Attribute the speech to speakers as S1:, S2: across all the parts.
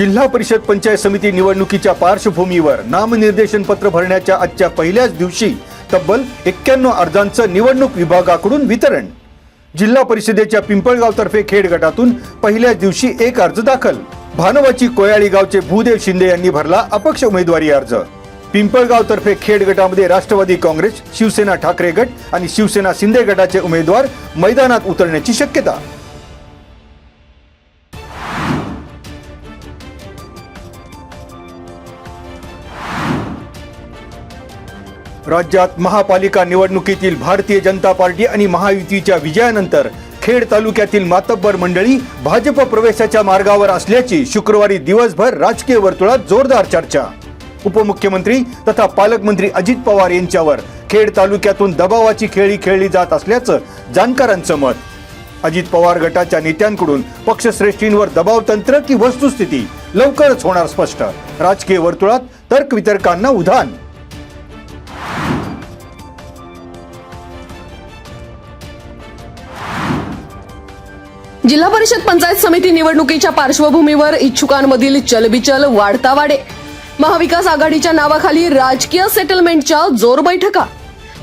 S1: जिल्हा परिषद पंचायत समिती निवडणुकीच्या पार्श्वभूमीवर नामनिर्देशन पत्र भरण्याच्या आजच्या पहिल्याच दिवशी तब्बल 91 अर्जांचं निवडणूक विभागाकडून वितरण। जिल्हा परिषदेच्या पिंपळगाव तर्फे खेड गटातून पहिल्याच दिवशी एक अर्ज दाखल। भानवाची कोयाळी गावचे भूदेव शिंदे यांनी भरला अपक्ष उमेदवारी अर्ज। पिंपळगाव तर्फे खेड गटामध्ये राष्ट्रवादी काँग्रेस, शिवसेना ठाकरे गट आणि शिवसेना शिंदे गटाचे उमेदवार मैदानात उतरण्याची शक्यता। राज्यात महापालिका निवडणुकीतील भारतीय जनता पार्टी आणि महायुतीच्या विजयानंतर खेड तालुक्यातील मातब्बर मंडळी भाजप प्रवेशाच्या मार्गावर असल्याची शुक्रवारी दिवसभर राजकीय वर्तुळात जोरदार चर्चा। उपमुख्यमंत्री तथा पालकमंत्री अजित पवार यांच्यावर खेड तालुक्यातून दबावाची खेळी खेळली जात असल्याचं जाणकारांचं मत। अजित पवार गटाच्या नेत्यांकडून पक्षश्रेष्ठींवर दबाव तंत्र की वस्तुस्थिती लवकरच होणार स्पष्ट। राजकीय वर्तुळात तर्कवितर्कांना उधाण।
S2: जिल्हा परिषद पंचायत समिती निवडणुकीच्या पार्श्वभूमीवर इच्छुकांमधील चलबिचल वाढता वाढे। महाविकास आघाडीच्या नावाखाली राजकीय सेटलमेंटच्या जोर बैठका।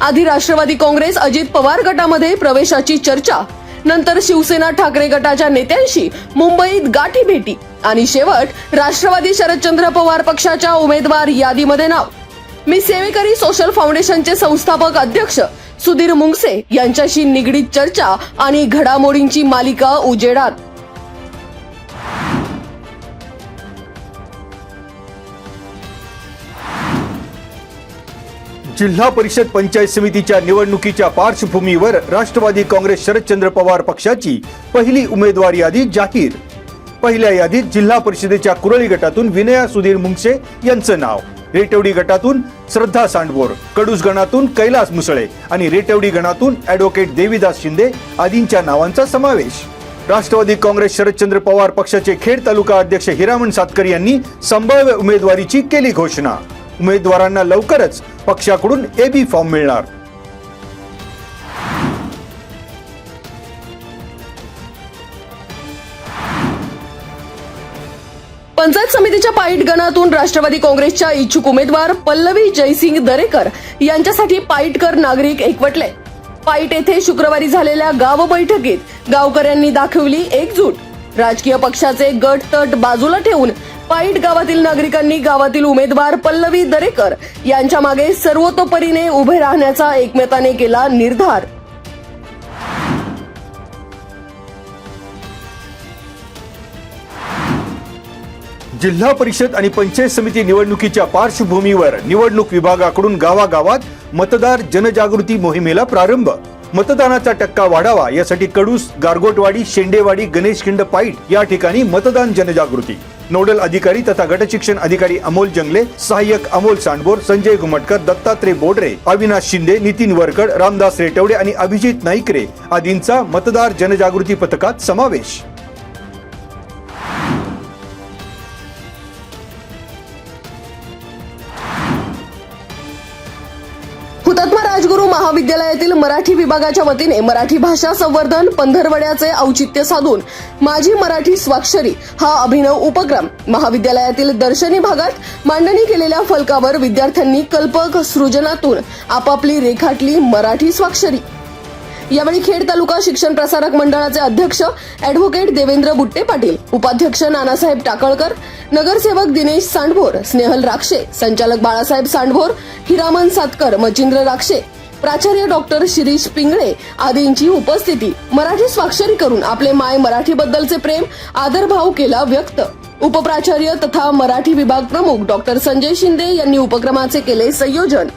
S2: आधी राष्ट्रवादी काँग्रेस अजित पवार गटामध्ये प्रवेशाची चर्चा, नंतर शिवसेना ठाकरे गटाच्या नेत्यांशी मुंबईत गाठी भेटी आणि शेवट राष्ट्रवादी शरदचंद्र पवार पक्षाच्या उमेदवार यादीमध्ये नाव। मी सेवेकरी सोशल फाउंडेशनचे संस्थापक अध्यक्ष सुधीर मुंगसे यांच्याशी निगडीत चर्चा आणि घडामोडींची मालिका उजेडात।
S1: जिल्हा परिषद पंचायत समितीच्या निवडणुकीच्या पार्श्वभूमीवर राष्ट्रवादी काँग्रेस शरदचंद्र पवार पक्षाची पहिली उमेदवार यादी जाहीर। पहिल्या यादीत जिल्हा परिषदेच्या कुरळी गटातून विनया सुधीर मुंगसे यांचं नाव, रेटवडी गटातून श्रद्धा सांडभोर, कडूस गणातून कैलास मुसळे आणि रेटवडी गणातून ॲडव्होकेट देवीदास शिंदे आदींच्या नावांचा समावेश। राष्ट्रवादी काँग्रेस शरदचंद्र पवार पक्षाचे खेड तालुका अध्यक्ष हिरामण सातकर यांनी संभाव्य उमेदवारीची केली घोषणा। उमेदवारांना लवकरच पक्षाकडून एबी फॉर्म मिळणार।
S2: पंचायत समितीच्या पाईट गणातून राष्ट्रवादी काँग्रेसच्या इच्छुक उमेदवार पल्लवी जयसिंग दरेकर यांच्यासाठी पाईटकर नागरिक एकवटले। पाईट येथे शुक्रवारी झालेल्या गाव बैठकीत गावकऱ्यांनी दाखवली एकजूट। राजकीय पक्षाचे गट तट बाजूला ठेवून पाईट गावातील नागरिकांनी गावातील उमेदवार पल्लवी दरेकर यांच्या मागे सर्वतोपरीने उभे राहण्याचा एकमताने केला निर्धार।
S1: जिल्हा परिषद आणि पंचायत समिती निवडणुकीच्या पार्श्वभूमीवर निवडणूक विभागाकडून गावागावात मतदार जनजागृती मोहिमेला प्रारंभ। मतदानाचा टक्का वाढावा यासाठी कडूस, गारगोटवाडी, शेंडेवाडी, गणेशखिंड पाईट या ठिकाणी मतदान जनजागृती। नोडल अधिकारी तथा गटशिक्षण अधिकारी अमोल जंगले, सहाय्यक अमोल सांडभोर, संजय घुमटकर, दत्तात्रय बोडरे, अविनाश शिंदे, नितीन वरकड, रामदास रेटवडे आणि अभिजित नाईकरे आदींचा मतदार जनजागृती पथकात समावेश।
S2: हुतात्मा राजगुरू महाविद्यालयातील मराठी विभागाच्या वतीने मराठी भाषा संवर्धन पंधरवड्याचे औचित्य साधून माझी मराठी स्वाक्षरी हा अभिनव उपक्रम महाविद्यालयातील दर्शनी भागात मांडणी केलेल्या फलकावर विद्यार्थ्यांनी कल्पक सृजनातून आपापली रेखाटली मराठी स्वाक्षरी। यावेळी खेड तालुका शिक्षण प्रसारक मंडळाचे अध्यक्ष ॲडव्होकेट देवेंद्र बुट्टे पाटील, उपाध्यक्ष नानासाहेब टाकळकर, नगरसेवक दिनेश सांडभोर, स्नेहल राक्षे, संचालक बाळासाहेब सांडभोर, हिरामण सातकर, मचिंद्र राक्षे, प्राचार्य डॉक्टर शिरीष पिंगळे आदींची उपस्थिती। मराठी स्वाक्षरी करून आपले माय मराठीबद्दलचे प्रेम आदरभाव केला व्यक्त। उपप्राचार्य तथा मराठी विभाग प्रमुख डॉक्टर संजय शिंदे यांनी उपक्रमाचे केले संयोजन।